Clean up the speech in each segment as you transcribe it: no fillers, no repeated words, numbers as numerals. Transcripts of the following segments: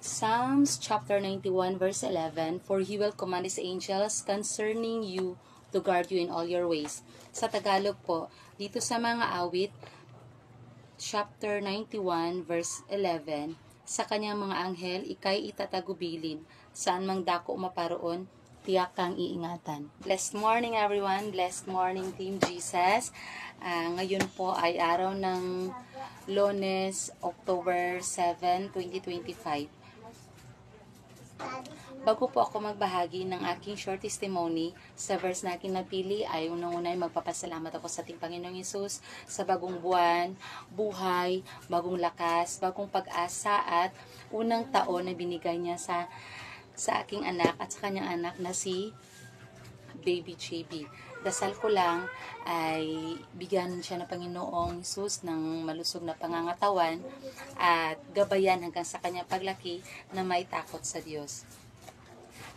Psalms chapter 91 verse 11, For He will command His angels concerning you to guard you in all your ways. Sa Tagalog po, dito sa mga awit, chapter 91 verse 11, sa kanyang mga anghel, ikay itatagubilin, saan mang dako maparoon, tiyak kang iingatan. Blessed morning everyone, blessed morning Team Jesus. Ngayon po ay araw ng Lunes, October 7, 2025. Bago po ako magbahagi ng aking short testimony, sa verse na aking napili ay unang-una ay magpapasalamat ako sa ating Panginoong Hesus sa bagong buwan, buhay, bagong lakas, bagong pag-asa at unang taon na binigay niya sa aking anak at sa kanyang anak na si Baby JB. Dasal ko lang ay bigyan siya ng Panginoong Hesus ng malusog na pangangatawan at gabayan hanggang sa kanyang paglaki na may takot sa Diyos.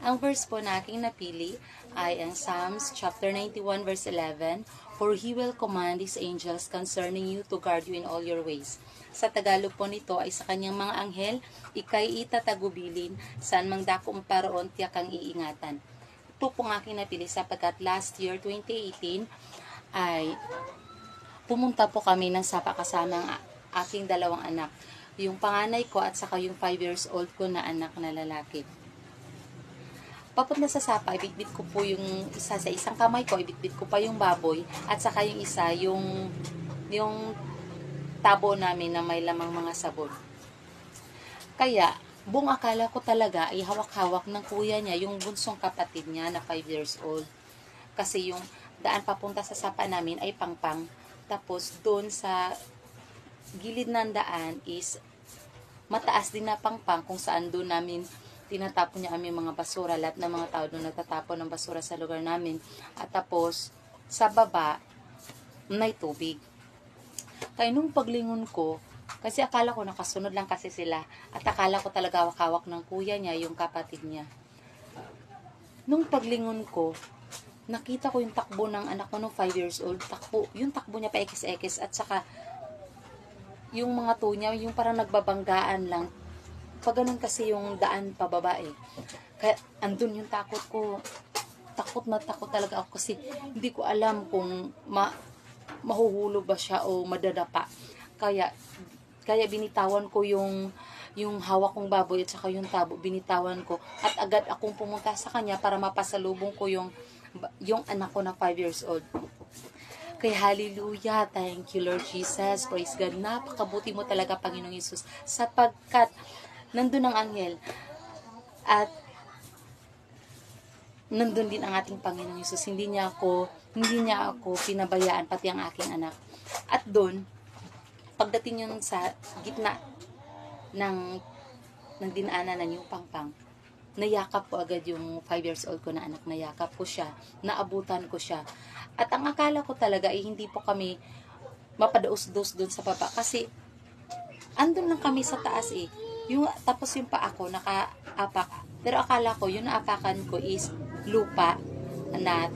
Ang verse po na aking napili ay ang Psalms chapter 91 verse 11, For He will command His angels concerning you to guard you in all your ways. Sa Tagalog po nito ay sa kanyang mga anghel, ikay itatagubilin, saan mang dako maparoon, tiyak kang iingatan. Ito pong aking napili sapagkat last year, 2018, ay pumunta po kami ng Sapa kasama ang aking dalawang anak. Yung panganay ko at saka yung 5 years old ko na anak na lalaki. Papunta sa Sapa, ibitbit ko po yung isa sa isang kamay ko, ibitbit ko pa yung baboy at saka yung isa, yung tabo namin na may lamang mga sabon. Kaya, buong akala ko talaga ay hawak-hawak ng kuya niya, yung bunsong kapatid niya na 5 years old. Kasi yung daan papunta sa Sapa namin ay pangpang. Tapos doon sa gilid ng daan is mataas din na pangpang kung saan doon namin tinatapon niya aming mga basura. Lahat ng mga tao doon nagtatapon ng basura sa lugar namin. At tapos sa baba may tubig. Kaya nung paglingon ko, kasi akala ko nakasunod lang kasi sila. At akala ko talaga hawak-hawak ng kuya niya, yung kapatid niya. Nung paglingon ko, nakita ko yung takbo ng anak ko nung 5 years old. Yung takbo niya pa ekis-ekis at saka yung mga to niya, yung parang nagbabanggaan lang. Pag ganun kasi yung daan pababa eh. Kaya andun yung takot ko. Takot na takot talaga ako kasi hindi ko alam kung mahuhulog ba siya o madadapa. Kaya binitawan ko yung hawak kong baboy at saka yung tabo, binitawan ko. At agad akong pumunta sa kanya para mapasalubong ko yung anak ko na 5 years old. Kaya hallelujah, thank you Lord Jesus, praise God. Napakabuti mo talaga Panginoong Hesus sapagkat nandun ang anghel at nandun din ang ating Panginoong Hesus. Hindi niya ako pinabayaan, pati ang aking anak. At doon, pagdating yun sa gitna ng dinaanan ng yung pangpang, nayakap ko agad yung 5 years old ko na anak, nayakap ko siya, naabutan ko siya. At ang akala ko talaga ay hindi po kami mapadaos-dos doon sa baba kasi andun lang kami sa taas eh. Tapos yung paa ko nakaapak. Pero akala ko yung naapakan ko is lupa na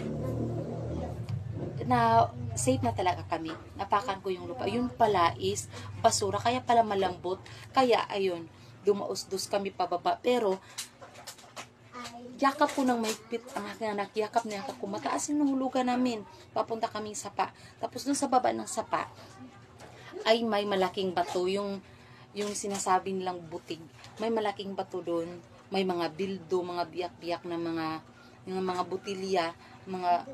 safe na talaga kami. Napakan ko yung lupa. Yun pala is basura. Kaya pala malambot. Kaya ayun, dumaos-dos kami pababa. Pero yakap ko ng mahigpit ang aking anak. Yakap ko. Mataas yung nahulugan namin. Papunta kaming Sapa. Tapos dun sa baba ng Sapa ay may malaking bato. Yung sinasabi nilang butig. May malaking bato doon. May mga bildo, mga biyak-biyak na mga butilya, mga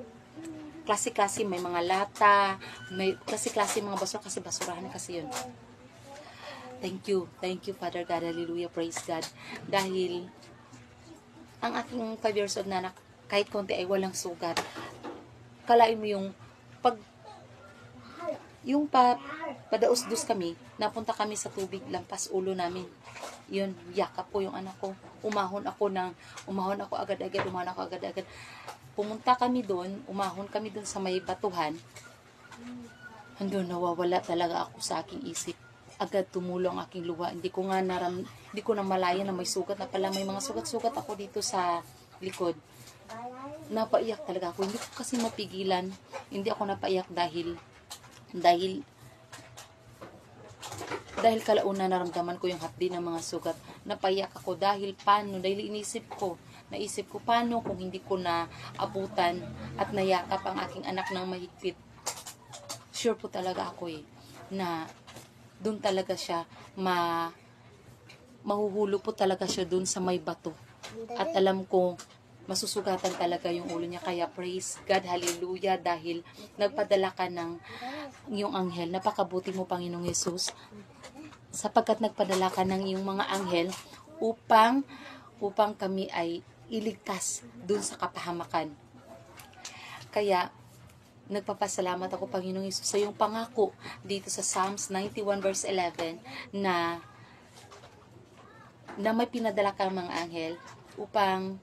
klase-klase, may mga lata, may klase-klase mga basura kasi basurahan kasi yun. Thank you Father God, hallelujah, praise God. Dahil ang aking 5 years old na anak, kahit konti ay walang sugat. Kalain mo yung padaos-dos kami, napunta kami sa tubig, lampas ulo namin. Yun, yakap ko yung anak ko. Umahon ako agad-agad. Pumunta kami doon, umahon kami doon sa may batuhan. Andun, nawawala talaga ako sa aking isip. Agad tumulong aking luha. Hindi ko na malaya na may sugat na pala. May mga sugat-sugat ako dito sa likod. Napaiyak talaga ako. Hindi ko kasi mapigilan. Hindi ako napaiyak dahil kalauna naramdaman ko yung hapdi ng mga sugat. napaiyak ako dahil naisip ko paano kung hindi ko na abutan at nayakap ang aking anak ng mahigpit. Sure po talaga ako na doon talaga siya mahuhulog po talaga siya doon sa may bato. At alam ko masusugatan talaga yung ulo niya. Kaya praise God, hallelujah, dahil nagpadala ka ng iyong anghel. Napakabuti mo, Panginoong Yesus, sapagkat nagpadala ka ng iyong mga anghel upang kami ay iligtas dun sa kapahamakan. Kaya nagpapasalamat ako, Panginoong Yesus, sa iyong pangako dito sa Psalms 91 verse 11 na may pinadala kang mga anghel upang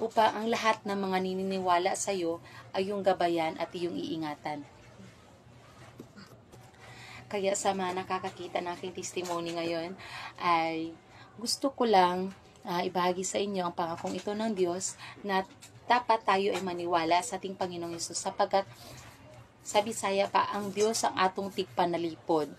ang lahat ng mga nininiwala sa iyo ay iyong gabayan at iyong iingatan. Kaya sa mga nakakakita ng aking testimony ngayon, ay gusto ko lang ibahagi sa inyo ang pangakong ito ng Diyos na dapat tayo ay maniwala sa ating Panginoong Hesus, sapagkat sa Bisaya pa, ang Diyos ang atong tigpanalipod.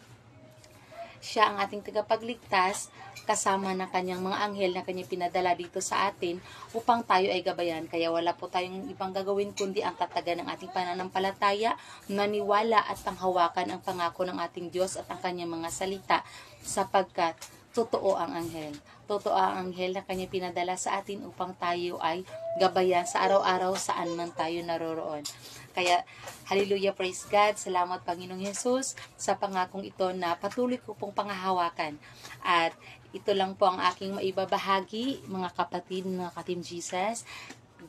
Siya ang ating tagapagligtas, kasama ng kanyang mga anghel na kanyang pinadala dito sa atin upang tayo ay gabayan. Kaya wala po tayong ibang gagawin kundi ang tatagan ng ating pananampalataya, maniwala at panghawakan ang pangako ng ating Diyos at ang kanyang mga salita, sapagkat totoo ang anghel. Totoo ang anghel na kanyang pinadala sa atin upang tayo ay gabayan sa araw-araw saan man tayo naroroon. Kaya, hallelujah, praise God. Salamat, Panginoong Hesus, sa pangakong ito na patuloy ko pong panghahawakan. At ito lang po ang aking maibabahagi, mga kapatid, mga ka-Team Jesus.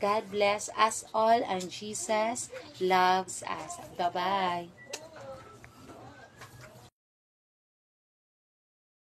God bless us all and Jesus loves us. Bye-bye.